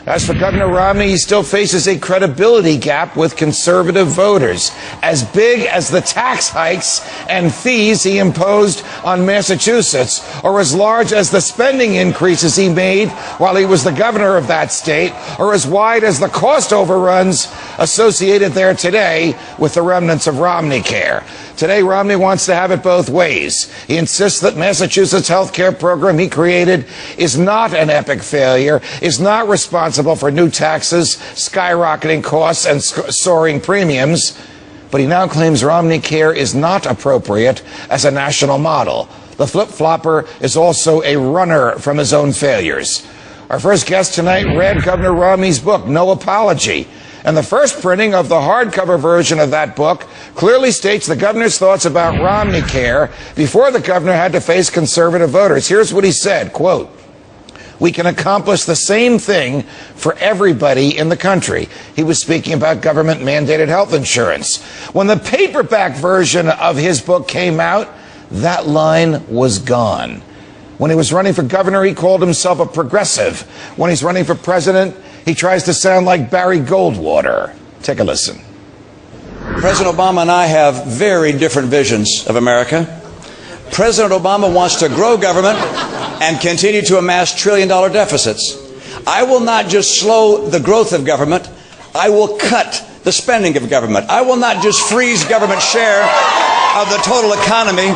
As for Governor Romney, he still faces a credibility gap with conservative voters, as big as the tax hikes and fees he imposed on Massachusetts, or as large as the spending increases he made while he was the governor of that state, or as wide as the cost overruns associated there today with the remnants of Romneycare. Today, Romney wants to have it both ways. He insists that Massachusetts' health care program he created is not an epic failure, is not responsible for new taxes, skyrocketing costs, and soaring premiums. But he now claims Romneycare is not appropriate as a national model. The flip-flopper is also a runner from his own failures. Our first guest tonight read Governor Romney's book, No Apology. And the first printing of the hardcover version of that book clearly states the governor's thoughts about Romneycare before the governor had to face conservative voters. Here's what he said, quote, "We can accomplish the same thing for everybody in the country." He was speaking about government-mandated health insurance. When the paperback version of his book came out, that line was gone. When he was running for governor, he called himself a progressive. When he's running for president, he tries to sound like Barry Goldwater. Take a listen. President Obama and I have very different visions of America. President Obama wants to grow government and continue to amass trillion-dollar deficits. I will not just slow the growth of government, I will cut the spending of government. I will not just freeze government share of the total economy,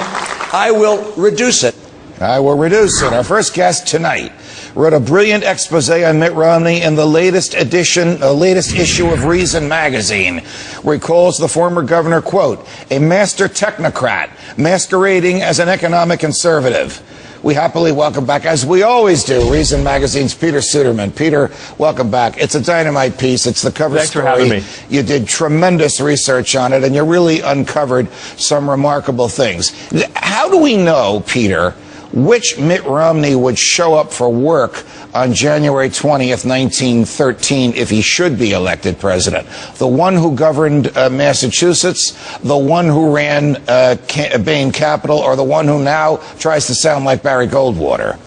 I will reduce it. I will reduce it. Our first guest tonight wrote a brilliant expose on Mitt Romney in the latest issue of Reason magazine, where he calls the former governor, quote, a master technocrat masquerading as an economic conservative. We happily welcome back, as we always do, Reason magazine's Peter Suderman. Peter, welcome back. It's a dynamite piece. It's the cover story. Thanks for having me. You did tremendous research on it, and you really uncovered some remarkable things. How do we know, Peter, which Mitt Romney would show up for work on January 20th, 1913, if he should be elected president? The one who governed Massachusetts, the one who ran Bain Capital, or the one who now tries to sound like Barry Goldwater?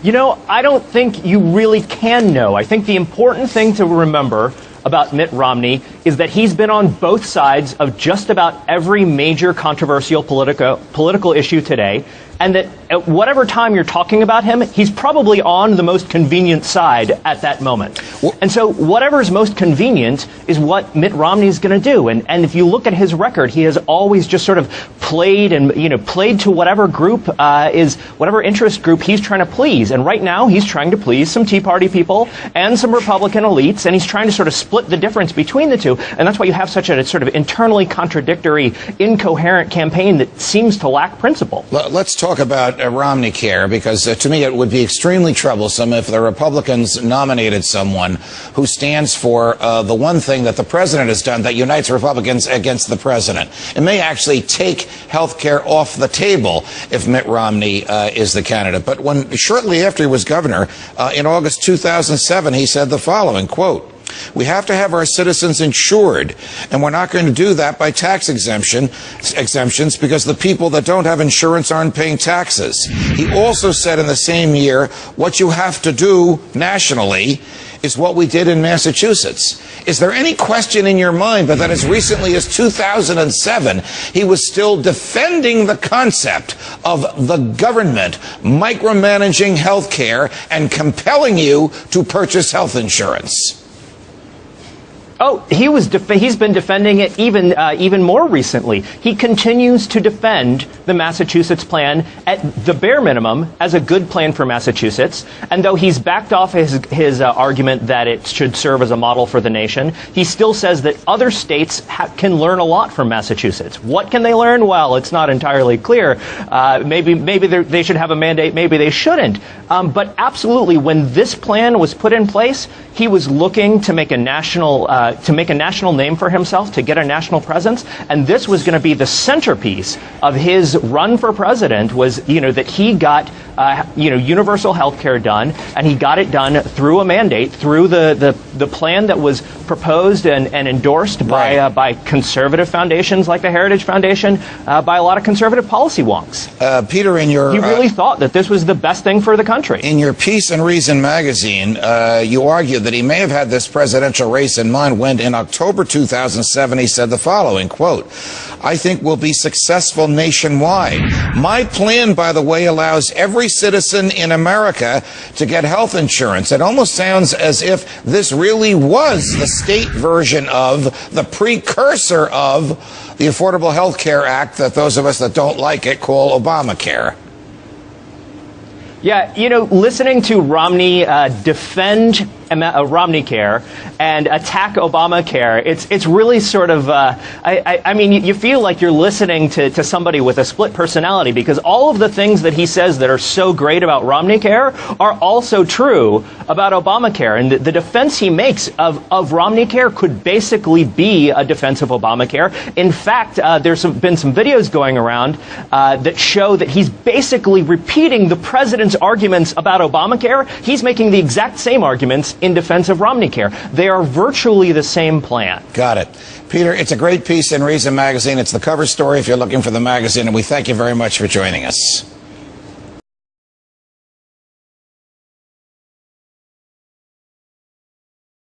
You know, I don't think you really can know. I think the important thing to remember about Mitt Romney is that he's been on both sides of just about every major controversial political issue today, and that at whatever time you're talking about him, he's probably on the most convenient side at that moment. And so whatever's most convenient is what Mitt Romney's going to do. And if you look at his record, he has always just sort of played to whatever group whatever interest group he's trying to please. And right now he's trying to please some Tea Party people and some Republican elites, and he's trying to sort of split the difference between the two. And that's why you have such a sort of internally contradictory, incoherent campaign that seems to lack principle. Let's talk about Romneycare, because to me it would be extremely troublesome if the Republicans nominated someone who stands for the one thing that the president has done that unites Republicans against the president. It may actually take health care off the table if Mitt Romney is the candidate. But shortly after he was governor, in August 2007, he said the following, quote, "We have to have our citizens insured, and we're not going to do that by tax exemptions because the people that don't have insurance aren't paying taxes." He also said in the same year, what you have to do nationally is what we did in Massachusetts. Is there any question in your mind but that as recently as 2007, he was still defending the concept of the government micromanaging health care and compelling you to purchase health insurance? Oh, he's been defending it even more recently. He continues to defend the Massachusetts plan at the bare minimum as a good plan for Massachusetts. And though he's backed off his argument that it should serve as a model for the nation, he still says that other states can learn a lot from Massachusetts. What can they learn? Well, it's not entirely clear. Maybe they should have a mandate. Maybe they shouldn't. But absolutely, when this plan was put in place, he was looking to make a national name for himself, to get a national presence, and this was going to be the centerpiece of his run for president. Was that he got universal health care done, and he got it done through a mandate, through the plan that was proposed and endorsed by conservative foundations like the Heritage Foundation, by a lot of conservative policy wonks. Peter, he really thought that this was the best thing for the country. In your Peace and Reason magazine, you argue that he may have had this presidential race in mind when, in October 2007, he said the following, quote, "I think we'll be successful nationwide. My plan, by the way, allows every citizen in America to get health insurance." It almost sounds as if this really was the state version of the precursor of the Affordable Health Care Act that those of us that don't like it call Obamacare. Yeah, listening to Romney defend Romneycare and attack Obamacare, it's really sort of, I mean, you feel like you're listening to somebody with a split personality, because all of the things that he says that are so great about Romneycare are also true about Obamacare. And the defense he makes of Romneycare could basically be a defense of Obamacare. In fact, there's been some videos going around that show that he's basically repeating the president's arguments about Obamacare. He's making the exact same arguments in defense of Romneycare. They are virtually the same plan. Got it. Peter, it's a great piece in Reason magazine. It's the cover story if you're looking for the magazine, and we thank you very much for joining us.